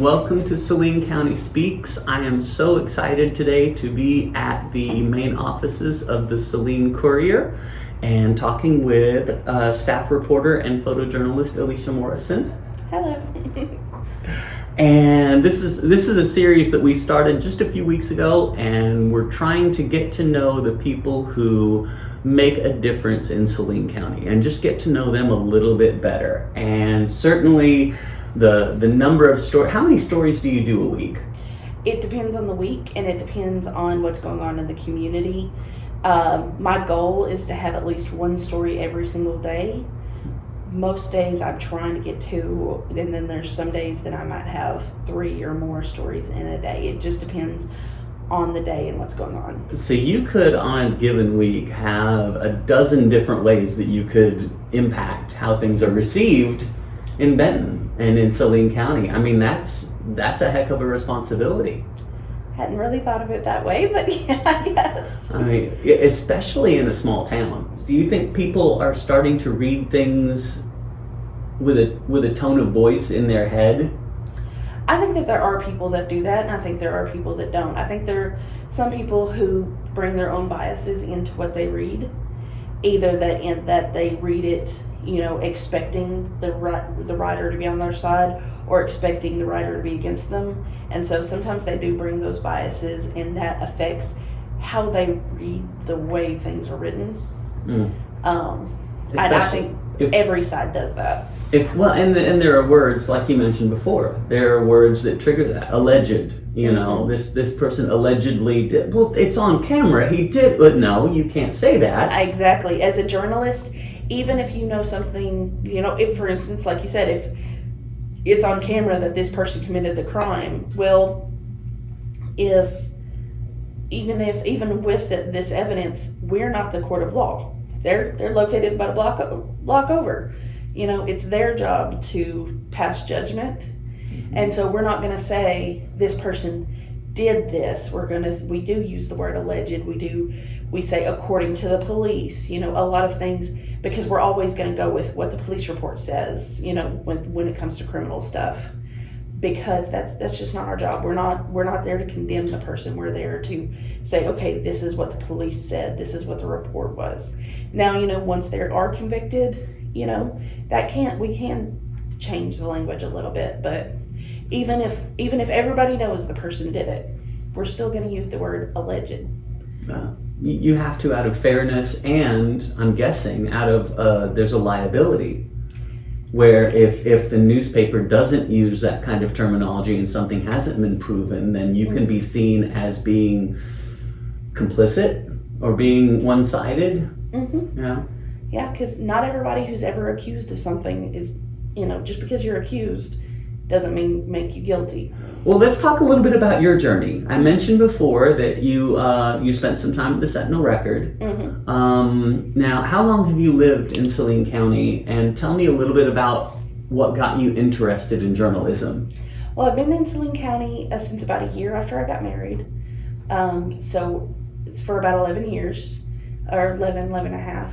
and welcome to Saline County Speaks. I am so excited today to be at the main offices of the Saline Courier and talking with staff reporter and photojournalist Elisha Morrison. Hello. And this is a series that we started just a few weeks ago, and we're trying to get to know the people who make a difference in Saline County and just get to know them a little bit better. And certainly the number of stories. How many stories do you do a week? It depends on the week, and it depends on what's going on in the community. My goal is to have at least one story every single day. Most days I'm trying to get two, and then there's some days that I might have 3 or more stories in a day. It just depends on the day and what's going on. So you could, on a given week, have a dozen different ways that you could impact how things are received in Benton and in Saline County. I mean, that's a heck of a responsibility. Hadn't really thought of it that way, but yeah, I guess. I mean, especially in a small town. Do you think people are starting to read things with a tone of voice in their head? I think that there are people that do that, and I think there are people that don't. I think there are some people who bring their own biases into what they read, either that they read it, expecting the writer to be on their side or expecting the writer to be against them. And so sometimes they do bring those biases, and that affects how they read the way things are written. And I think every side does that. And there are words, like you mentioned before, there are words that trigger that. Alleged, this person allegedly did. Well, it's on camera, he did, but no, you can't say that. Exactly. As a journalist, even if you know something, if, for instance, like you said, if it's on camera that this person committed the crime, well, even with this evidence, we're not the court of law. They're located about a block over. It's their job to pass judgment, and so we're not going to say this person did this. We do use the word alleged. We say according to the police. A lot of things, because we're always going to go with what the police report says. When it comes to criminal stuff, because that's just not our job. We're not there to condemn the person. We're there to say, okay, this is what the police said. This is what the report was. Now, once they are convicted, we can change the language a little bit. But even if everybody knows the person did it, we're still going to use the word alleged. You have to, out of fairness, and I'm guessing out of there's a liability. Where if the newspaper doesn't use that kind of terminology and something hasn't been proven, then you can be seen as being complicit or being one-sided. Mm-hmm. Yeah, because not everybody who's ever accused of something is, just because you're accused doesn't make you guilty. Well, let's talk a little bit about your journey. I mentioned before that you spent some time at the Sentinel Record. Mm-hmm. Now, how long have you lived in Saline County? And tell me a little bit about what got you interested in journalism. Well, I've been in Saline County since about a year after I got married. So it's for about 11 years, or 11 and a half.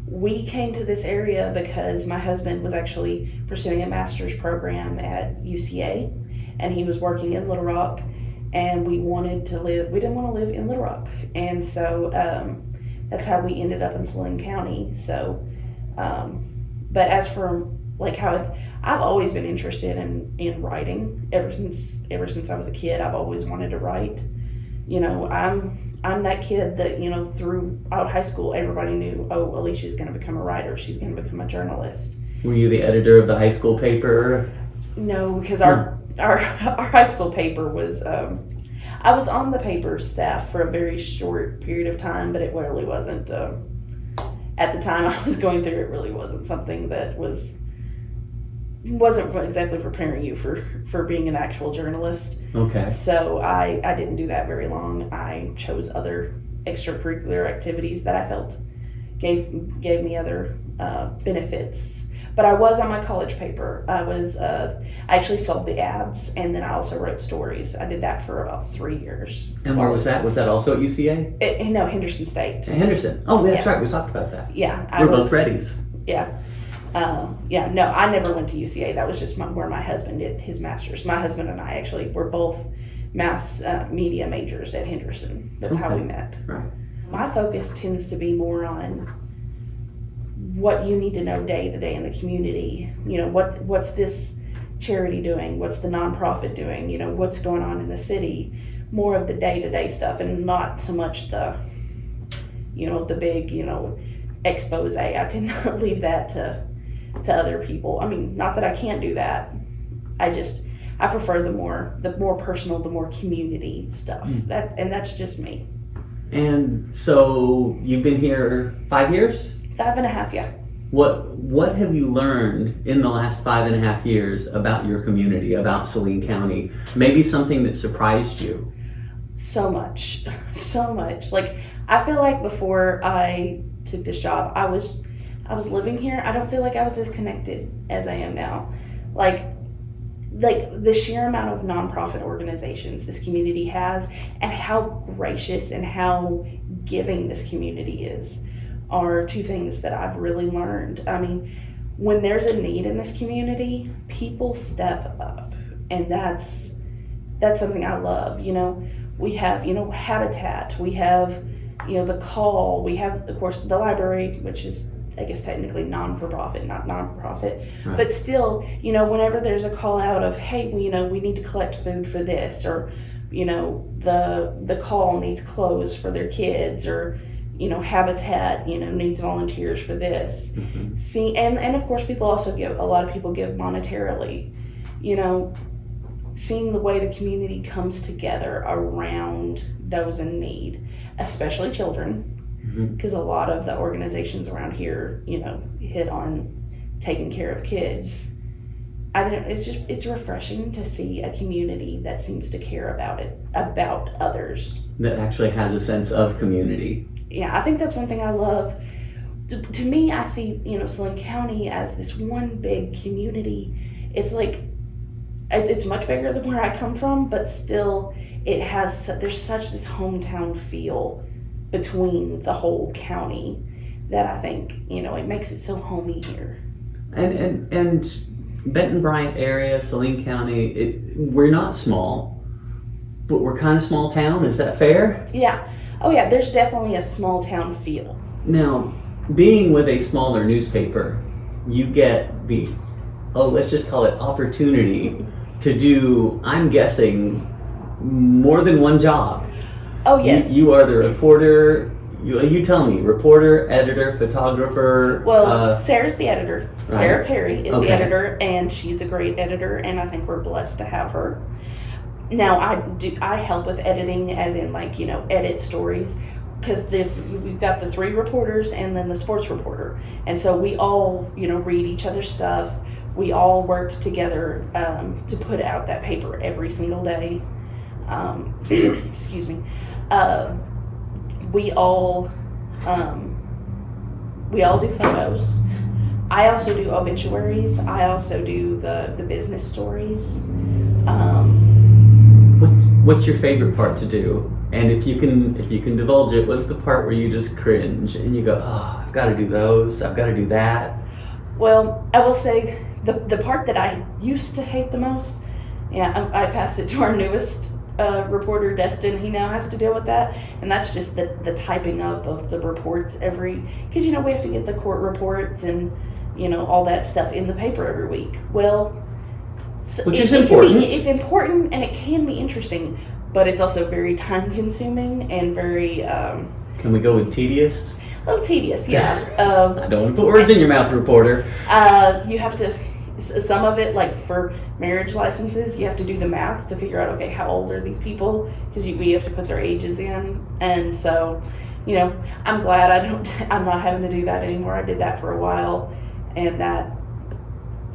We came to this area because my husband was actually pursuing a master's program at UCA, and he was working in Little Rock, and we didn't want to live in Little Rock. And so that's how we ended up in Saline County. So, but as for how I've always been interested in writing ever since I was a kid. I've always wanted to write. I'm that kid that, throughout high school, everybody knew, oh, Elisha's going to become a writer. She's going to become a journalist. Were you the editor of the high school paper? No, because our high school paper was, I was on the paper staff for a very short period of time, but it really wasn't, at the time I was going through, it really wasn't something that wasn't exactly preparing you for being an actual journalist. Okay. So I didn't do that very long. I chose other extracurricular activities that I felt gave me other benefits. But I was on my college paper. I actually sold the ads, and then I also wrote stories. I did that for about 3 years. And where was that? Was that also at UCA? No, Henderson State. Henderson. Oh, that's right. We talked about that. Yeah. We're both Reddies. Yeah. Yeah, no, I never went to UCA. That was just where my husband did his master's. My husband and I actually were both mass media majors at Henderson. That's how we met. Right. My focus tends to be more on what you need to know day to day in the community. You know, what's this charity doing? What's the nonprofit doing? You know, what's going on in the city? More of the day to day stuff, and not so much the, you know, the big, you know, expose. I tend to leave that to other people. I mean, not that I can't do that. I prefer the more personal, the more community stuff. That's just me. And so you've been here 5 years? 5.5, yeah. What have you learned in the last 5.5 years about your community, about Saline County? Maybe something that surprised you? So much. Like, I feel like before I took this job, I was living here. I don't feel like I was as connected as I am now. Like the sheer amount of nonprofit organizations this community has, and how gracious and how giving this community is, are two things that I've really learned. I mean, when there's a need in this community, people step up, and that's something I love. You know, we have, you know, Habitat, we have, you know, the Call, we have, of course, the library, which is, I guess, technically non-for-profit, not non-profit, right. But still, you know, whenever there's a call out of, hey, you know, we need to collect food for this, or, you know, the Call needs clothes for their kids, or, you know, Habitat, you know, needs volunteers for this. Mm-hmm. See, and of course, a lot of people give monetarily. You know, seeing the way the community comes together around those in need, especially children, because a lot of the organizations around here, you know, hit on taking care of kids. I don't know, it's refreshing to see a community that seems to care about others. That actually has a sense of community. Yeah, I think that's one thing I love. To me, I see, you know, Saline County as this one big community. It's like, it's much bigger than where I come from, but still, there's such this hometown feel between the whole county that I think, you know, it makes it so homey here. And Benton, Bryant area, Saline County, we're not small, but we're kind of small town. Is that fair? Yeah. Oh yeah, there's definitely a small town feel. Now, being with a smaller newspaper, you get let's just call it opportunity to do, I'm guessing, more than one job. Oh yes. You are the reporter. You tell me, reporter, editor, photographer. Well, Sarah's the editor. Right. Sarah Perry is the editor, and she's a great editor, and I think we're blessed to have her. Now, I help with editing, as in, like, you know, edit stories, because we've got the 3 reporters and then the sports reporter, and so we all, you know, read each other's stuff. We all work together to put out that paper every single day. Excuse me. We all do photos. I also do obituaries. I also do the business stories. What's your favorite part to do? And if you can divulge it, what's the part where you just cringe and you go, oh, I've got to do those, I've got to do that? Well, I will say the part that I used to hate the most, I passed it to our newest reporter, Destin. He now has to deal with that, and that's just the typing up of the reports because, you know, we have to get the court reports and, you know, all that stuff in the paper every week. Well, which is important. It's important, and it can be interesting, but it's also very time consuming and very can we go with tedious? A little tedious, yeah. I don't want to put words in your mouth, reporter. You have to, some of it, like for marriage licenses, you have to do the math to figure out, okay, how old are these people? Because we have to put their ages in. And so, you know, I'm glad I'm not having to do that anymore. I did that for a while.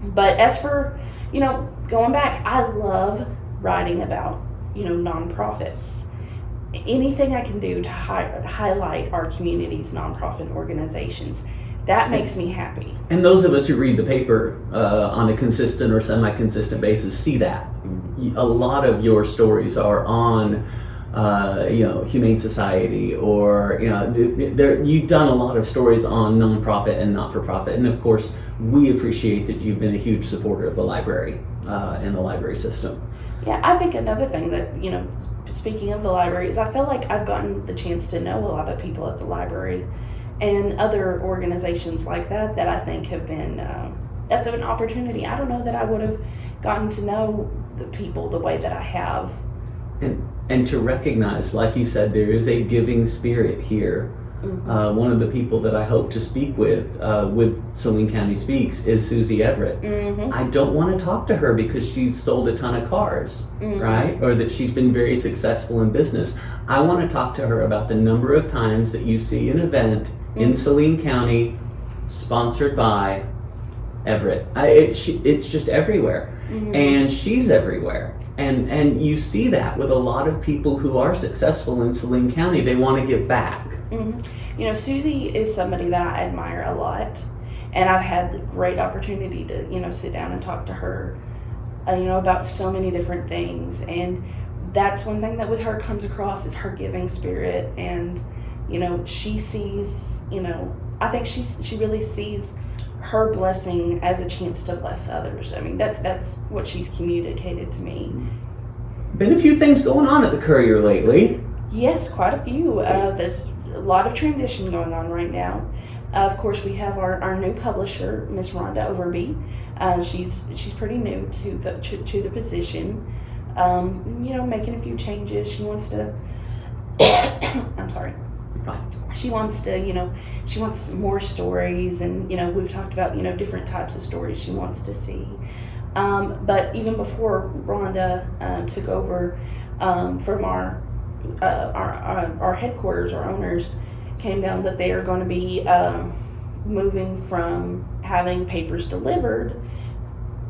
But as for, you know, going back, I love writing about, you know, nonprofits. Anything I can do to highlight our community's nonprofit organizations, that makes me happy. And those of us who read the paper on a consistent or semi-consistent basis see that. A lot of your stories are on Humane Society, or you've done a lot of stories on nonprofit and not-for-profit, and of course, we appreciate that you've been a huge supporter of the library and the library system. Yeah, I think another thing that, speaking of the library, is I feel like I've gotten the chance to know a lot of people at the library and other organizations like that I think have been, that's an opportunity. I don't know that I would have gotten to know the people the way that I have. And to recognize, like you said, there is a giving spirit here. Mm-hmm. One of the people that I hope to speak with Saline County Speaks is Susie Everett. Mm-hmm. I don't want to talk to her because she's sold a ton of cars, mm-hmm. right? Or that she's been very successful in business. I want to talk to her about the number of times that you see an event mm-hmm. in Saline County sponsored by Everett. It's just everywhere. Mm-hmm. And she's everywhere. And you see that with a lot of people who are successful in Saline County. They want to give back. Mm-hmm. Susie is somebody that I admire a lot, and I've had the great opportunity to, sit down and talk to her, about so many different things. And that's one thing that with her comes across is her giving spirit. And, she sees, I think she really sees her blessing as a chance to bless others. I mean, that's what she's communicated to me. Been a few things going on at the Courier lately. Yes, quite a few. There's a lot of transition going on right now. Of course, we have our new publisher, Miss Rhonda Overby. She's pretty new to the position. Making a few changes. She wants to. I'm sorry. She wants to, she wants more stories, and we've talked about different types of stories she wants to see. But even before Rhonda took over from our headquarters, our owners came down that they are going to be moving from having papers delivered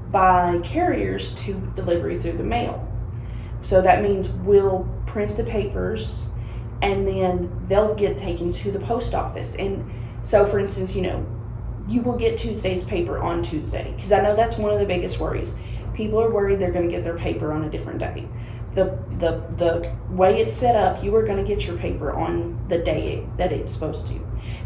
by carriers to delivery through the mail. So that means we'll print the papers and then they'll get taken to the post office. And so, for instance, you will get Tuesday's paper on Tuesday, because I know that's one of the biggest worries. People are worried they're going to get their paper on a different day. The way it's set up, you are going to get your paper on the day that it's supposed to.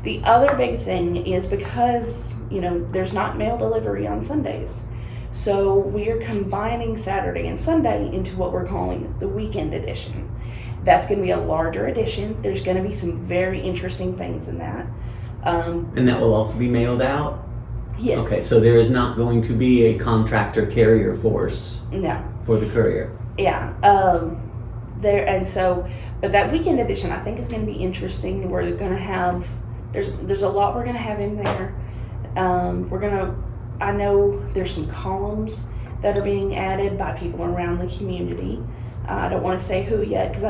The other big thing is because, there's not mail delivery on Sundays. So we are combining Saturday and Sunday into what we're calling the weekend edition. That's going to be a larger edition. There's going to be some very interesting things in that. And that will also be mailed out? Yes. Okay, so there is not going to be a contractor carrier force for the Courier? Yeah. But that weekend edition I think is going to be interesting. We're going to have, there's a lot we're going to have in there. I know there's some columns that are being added by people around the community. I don't want to say who yet, because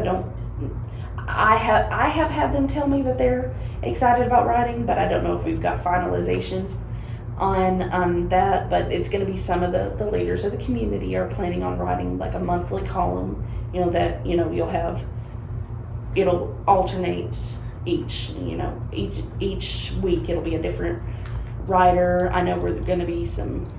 I have had them tell me that they're excited about writing, but I don't know if we've got finalization on that. But it's going to be some of the leaders of the community are planning on writing like a monthly column, that it'll alternate each week. It'll be a different writer. I know we're going to be some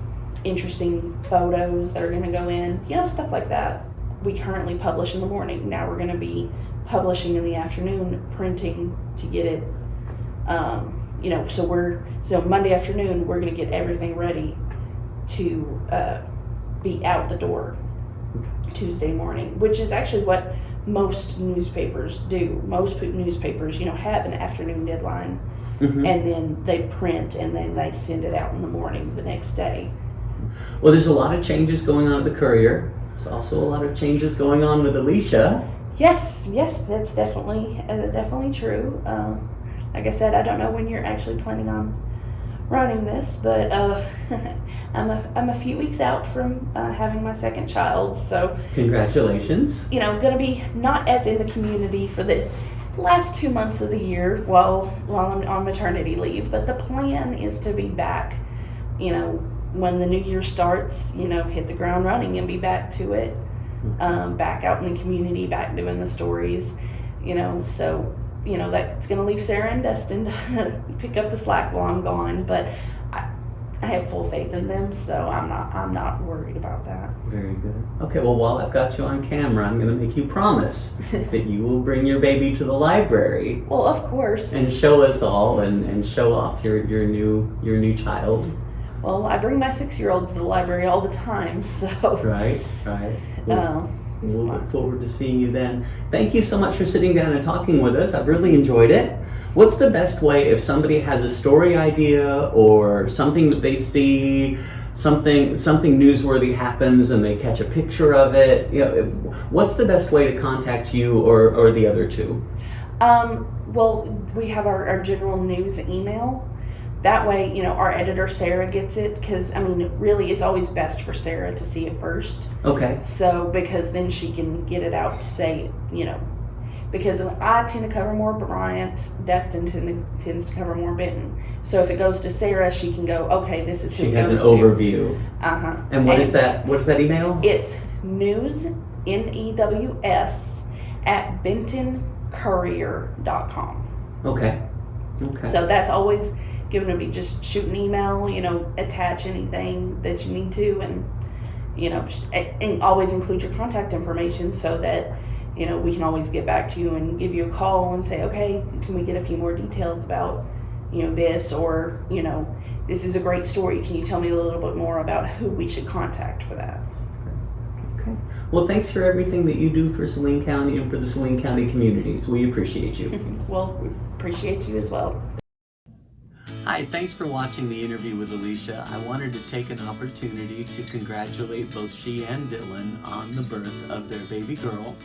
interesting photos that are going to go in, stuff like that. We currently publish in the morning. Now we're going to be publishing in the afternoon, printing to get it, so Monday afternoon, we're going to get everything ready to be out the door Tuesday morning, which is actually what most newspapers do. Most newspapers, have an afternoon deadline, mm-hmm. and then they print, and then they send it out in the morning the next day. Well, there's a lot of changes going on at the Courier. There's also a lot of changes going on with Elisha. Yes, that's definitely true. Like I said, I don't know when you're actually planning on writing this, but I'm a few weeks out from having my second child, so congratulations. Going to be not as in the community for the last 2 months of the year while I'm on maternity leave, but the plan is to be back, when the new year starts, hit the ground running and be back to it, back out in the community, back doing the stories, so, that's going to leave Sarah and Dustin to pick up the slack while I'm gone. But I have full faith in them, so I'm not worried about that. Very good. Okay, well, while I've got you on camera, I'm going to make you promise that you will bring your baby to the library. Well, of course. And show us all and show off your new child. Well, I bring my 6-year-old to the library all the time, so. Right. We'll look forward to seeing you then. Thank you so much for sitting down and talking with us. I've really enjoyed it. What's the best way if somebody has a story idea or something that they see, something newsworthy happens and they catch a picture of it? What's the best way to contact you or the other two? Well, we have our general news email. That way, our editor, Sarah, gets it, because, really, it's always best for Sarah to see it first. Okay. So, because then she can get it out to say, because I tend to cover more Bryant, Destin tends to cover more Benton. So if it goes to Sarah, she can go, okay, this is who it goes to. She has an overview. Uh-huh. And what is that email? It's news, News, at bentoncourier.com. Okay. So that's always given to me. Just shoot an email, attach anything that you need to, and and always include your contact information so that we can always get back to you and give you a call and say, okay, can we get a few more details about this, or this is a great story, can you tell me a little bit more about who we should contact for that? Okay. Well, thanks for everything that you do for Saline County and for the Saline County communities. We appreciate you. Well, we appreciate you as well. Hi, thanks for watching the interview with Elisha. I wanted to take an opportunity to congratulate both she and Dylan on the birth of their baby girl,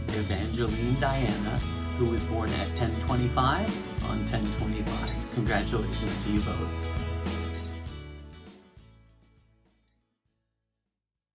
Evangeline Diana, who was born at 10/25 on 10/25. Congratulations to you both.